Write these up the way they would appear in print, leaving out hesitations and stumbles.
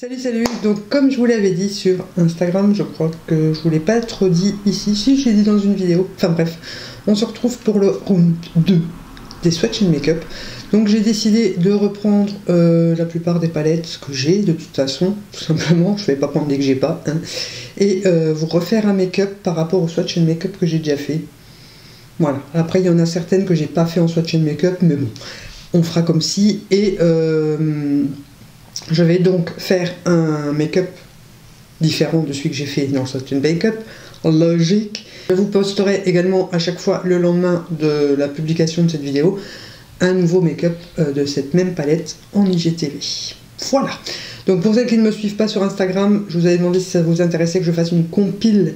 Salut, salut. Donc comme je vous l'avais dit sur Instagram, je crois que je vous l'ai pas trop dit ici, si je l'ai dit dans une vidéo, enfin bref, on se retrouve pour le round 2 des swatch and make-up. Donc j'ai décidé de reprendre la plupart des palettes que j'ai de toute façon, tout simplement, je vais pas prendre des que j'ai pas, hein, et vous refaire un make-up par rapport au swatch and make-up que j'ai déjà fait. Voilà, après il y en a certaines que j'ai pas fait en swatch and make-up, mais bon, on fera comme si, et je vais donc faire un make-up différent de celui que j'ai fait dans le swatch and make-up, logique. Je vous posterai également à chaque fois le lendemain de la publication de cette vidéo un nouveau make-up de cette même palette en IGTV. Voilà. Donc pour celles qui ne me suivent pas sur Instagram, je vous avais demandé si ça vous intéressait que je fasse une compile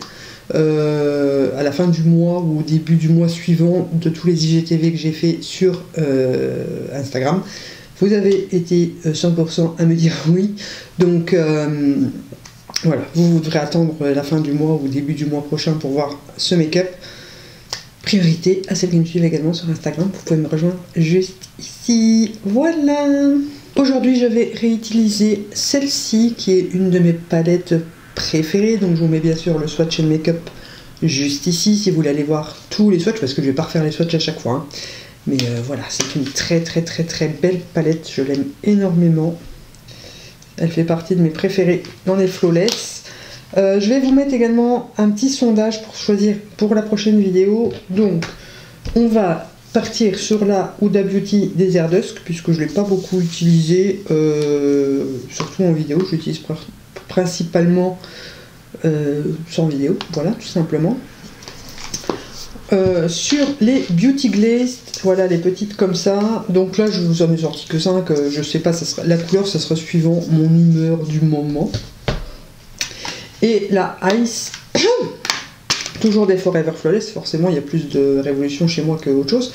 à la fin du mois ou au début du mois suivant de tous les IGTV que j'ai fait sur Instagram. Vous avez été 100% à me dire oui, donc voilà, vous devrez attendre la fin du mois ou début du mois prochain pour voir ce make-up. Priorité à celles qui me suivent également sur Instagram, vous pouvez me rejoindre juste ici, voilà. Aujourd'hui je vais réutiliser celle-ci qui est une de mes palettes préférées, donc je vous mets bien sûr le swatch and make-up juste ici si vous voulez aller voir tous les swatchs, parce que je vais pas refaire les swatchs à chaque fois, hein. Mais voilà, c'est une très belle palette, je l'aime énormément. Elle fait partie de mes préférées dans les flawless. Je vais vous mettre également un petit sondage pour choisir pour la prochaine vidéo. Donc, on va partir sur la Huda Beauty Desert Dusk, puisque je ne l'ai pas beaucoup utilisé, surtout en vidéo. Je l'utilise principalement sans vidéo, voilà, tout simplement. Sur les Beauty Glazed, voilà les petites comme ça. Donc là je vous en ai sorti que 5, je sais pas, ça sera, la couleur ça sera suivant mon humeur du moment. Et la Ice, toujours des Forever Flawless, forcément il y a plus de révolution chez moi que autre chose.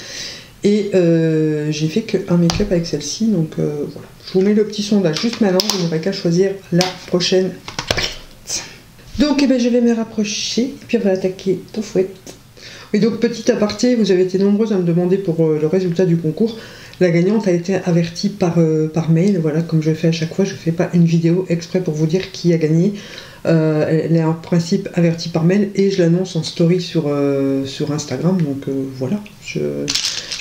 Et j'ai fait qu'un make-up avec celle-ci, donc voilà. Je vous mets le petit sondage juste maintenant, vous n'aurez qu'à choisir la prochaine palette. Donc eh ben, je vais me rapprocher, et puis on va attaquer tout fouet. Et donc petit aparté, vous avez été nombreuses à me demander pour le résultat du concours. La gagnante a été avertie par mail, voilà, comme je fais à chaque fois, je ne fais pas une vidéo exprès pour vous dire qui a gagné. Elle est en principe avertie par mail et je l'annonce en story sur Instagram, donc voilà. Je ne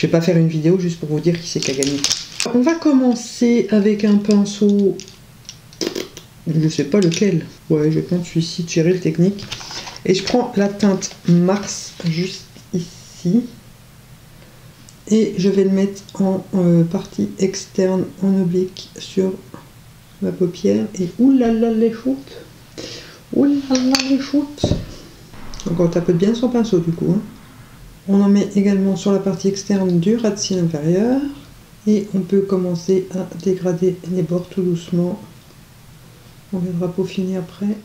vais pas faire une vidéo juste pour vous dire qui c'est qui a gagné. On va commencer avec un pinceau, je ne sais pas lequel, ouais je pense celui-ci, Cheryl Technique. Et je prends la teinte Mars juste ici et je vais le mettre en partie externe en oblique sur ma paupière et oulala les shoots, oulala les shoots. Donc on tape bien son pinceau du coup, hein. On en met également sur la partie externe du ras de cils inférieur et on peut commencer à dégrader les bords tout doucement. On viendra peaufiner après.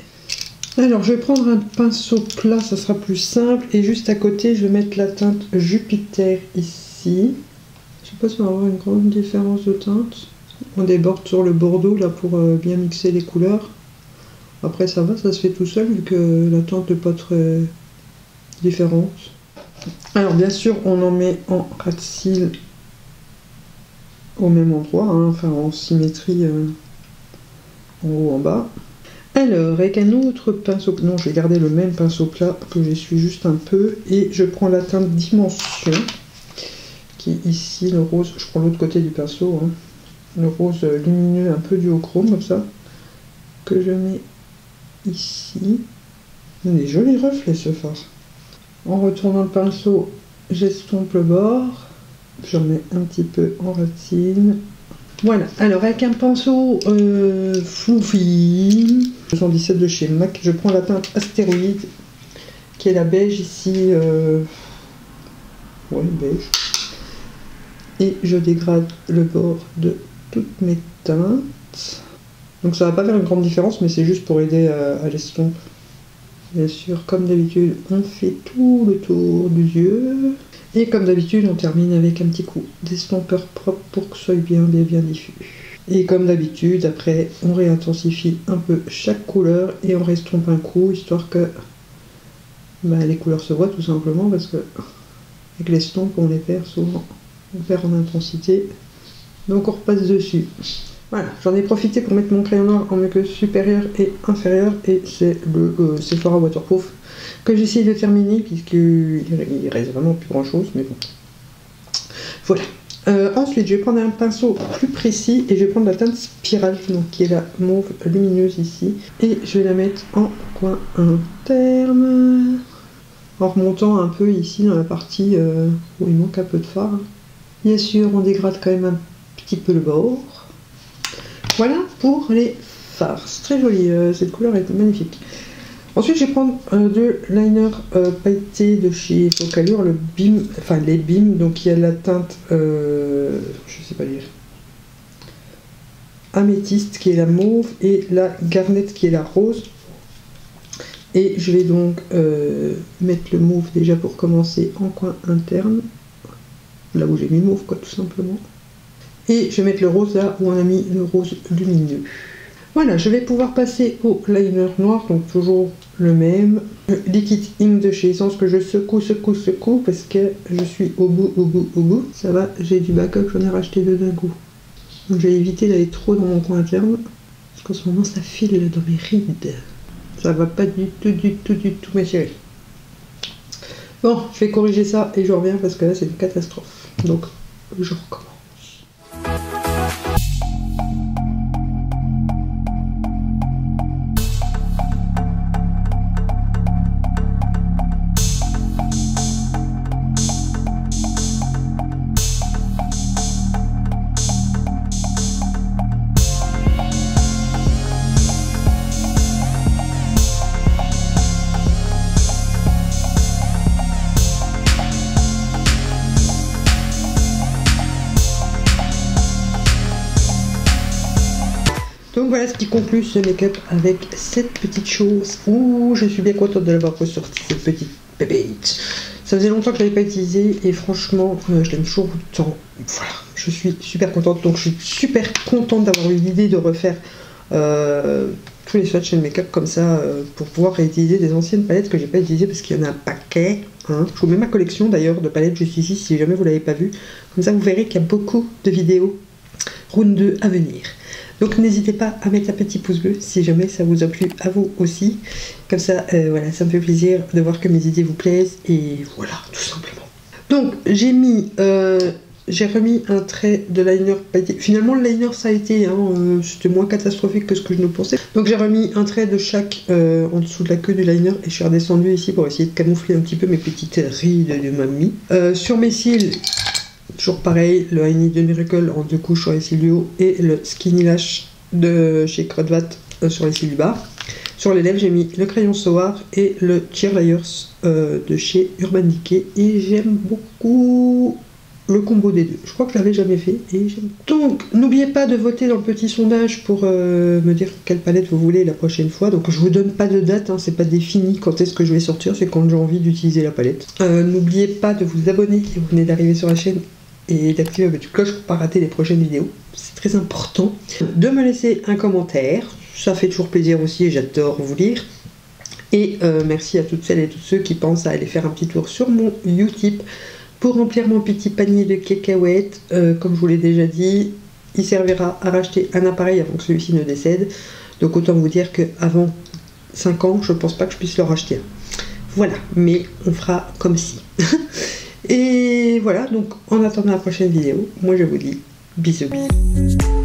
Alors je vais prendre un pinceau plat, ça sera plus simple, et juste à côté je vais mettre la teinte Jupiter ici. Je sais pas si on va avoir une grande différence de teinte. On déborde sur le bordeaux là pour bien mixer les couleurs. Après ça va, ça se fait tout seul vu que la teinte n'est pas très différente. Alors bien sûr on en met en ras de cils au même endroit, hein, enfin en symétrie en haut en bas. Alors, avec un autre pinceau, non, je vais garder le même pinceau plat que j'essuie juste un peu, et je prends la teinte Dimension, qui est ici, le rose, je prends l'autre côté du pinceau, hein, le rose lumineux un peu duochrome, comme ça, que je mets ici. Il y a des jolis reflets ce fard. En retournant le pinceau, j'estompe le bord, j'en mets un petit peu en ras de cils. Voilà, alors avec un pinceau Floofy 217 de chez MAC, je prends la teinte Astéroïde, qui est la beige ici, ouais beige, et je dégrade le bord de toutes mes teintes. Donc ça va pas faire une grande différence, mais c'est juste pour aider à l'estompe. Bien sûr, comme d'habitude, on fait tout le tour du yeux. Et comme d'habitude, on termine avec un petit coup d'estompeur propre pour que ce soit bien diffus. Et comme d'habitude, après, on réintensifie un peu chaque couleur et on restompe un coup, histoire que les couleurs se voient tout simplement, parce que avec l'estompe, on les perd souvent. On perd en intensité, donc on repasse dessus. Voilà, j'en ai profité pour mettre mon crayon noir en muqueuse supérieure et inférieure, et c'est le Sephora Waterproof que j'essaye de terminer, puisqu'il reste vraiment plus grand chose, mais bon. Voilà. Ensuite, je vais prendre un pinceau plus précis, et je vais prendre la teinte spirale, donc qui est la mauve lumineuse ici, et je vais la mettre en coin interne, en remontant un peu ici dans la partie où il manque un peu de fard. Bien sûr, on dégrade quand même un petit peu le bord. Voilà pour les fards. C'est très joli, cette couleur est magnifique. Ensuite, je vais prendre deux liners pailletés de chez Focallure, le Beam, enfin les Beam, donc il y a la teinte, je sais pas lire, améthyste qui est la mauve et la garnette qui est la rose. Et je vais donc mettre le mauve déjà pour commencer en coin interne, là où j'ai mis le mauve quoi, tout simplement. Et je vais mettre le rose là où on a mis le rose lumineux. Voilà, je vais pouvoir passer au liner noir, donc toujours le même. Le Liquid Ink de chez Essence que je secoue parce que je suis au bout. Ça va, j'ai du backup, j'en ai racheté deux d'un coup. Donc je vais éviter d'aller trop dans mon coin interne, parce qu'en ce moment ça file dans mes rides. Ça va pas du tout ma chérie. Bon, je vais corriger ça et je reviens parce que là c'est une catastrophe. Donc je recommence. Donc voilà ce qui conclut ce make-up avec cette petite chose. Ouh, je suis bien contente de l'avoir ressorti, cette petite pépite. Ça faisait longtemps que je ne l'avais pas utilisée et franchement, je l'aime toujours autant. Voilà, je suis super contente. Donc je suis super contente d'avoir eu l'idée de refaire tous les swatchs de make-up comme ça pour pouvoir réutiliser des anciennes palettes que j'ai pas utilisées parce qu'il y en a un paquet. Hein. Je vous mets ma collection d'ailleurs de palettes juste ici si jamais vous l'avez pas vue. Comme ça vous verrez qu'il y a beaucoup de vidéos round 2 à venir. Donc n'hésitez pas à mettre un petit pouce bleu si jamais ça vous a plu à vous aussi. Comme ça, voilà, ça me fait plaisir de voir que mes idées vous plaisent. Et voilà, tout simplement. Donc j'ai remis un trait de liner pailleté. Finalement, le liner ça a été, hein, c'était moins catastrophique que ce que je ne pensais. Donc j'ai remis un trait de chaque en dessous de la queue du liner. Et je suis redescendue ici pour essayer de camoufler un petit peu mes petites rides de mamie. Sur mes cils... Toujours pareil, le I Need de Miracle en 2 couches sur les cils du haut et le Skinny Lash de chez Crudvat sur les cils du bas. Sur les lèvres, j'ai mis le crayon Soar et le Cheerlayers de chez Urban Decay et j'aime beaucoup le combo des deux. Je crois que je l'avais jamais fait et j'aime. Donc, n'oubliez pas de voter dans le petit sondage pour me dire quelle palette vous voulez la prochaine fois. Donc, je vous donne pas de date, hein, c'est pas défini quand est-ce que je vais sortir, c'est quand j'ai envie d'utiliser la palette. N'oubliez pas de vous abonner si vous venez d'arriver sur la chaîne et d'activer la petite cloche pour ne pas rater les prochaines vidéos. C'est très important. De me laisser un commentaire, ça fait toujours plaisir aussi et j'adore vous lire. Et merci à toutes celles et tous ceux qui pensent à aller faire un petit tour sur mon Utip pour remplir mon petit panier de cacahuètes. Comme je vous l'ai déjà dit, il servira à racheter un appareil avant que celui-ci ne décède. Donc autant vous dire qu'avant 5 ans, je ne pense pas que je puisse le racheter. Voilà, mais on fera comme si. Et voilà, donc en attendant la prochaine vidéo, moi je vous dis bisous bisous.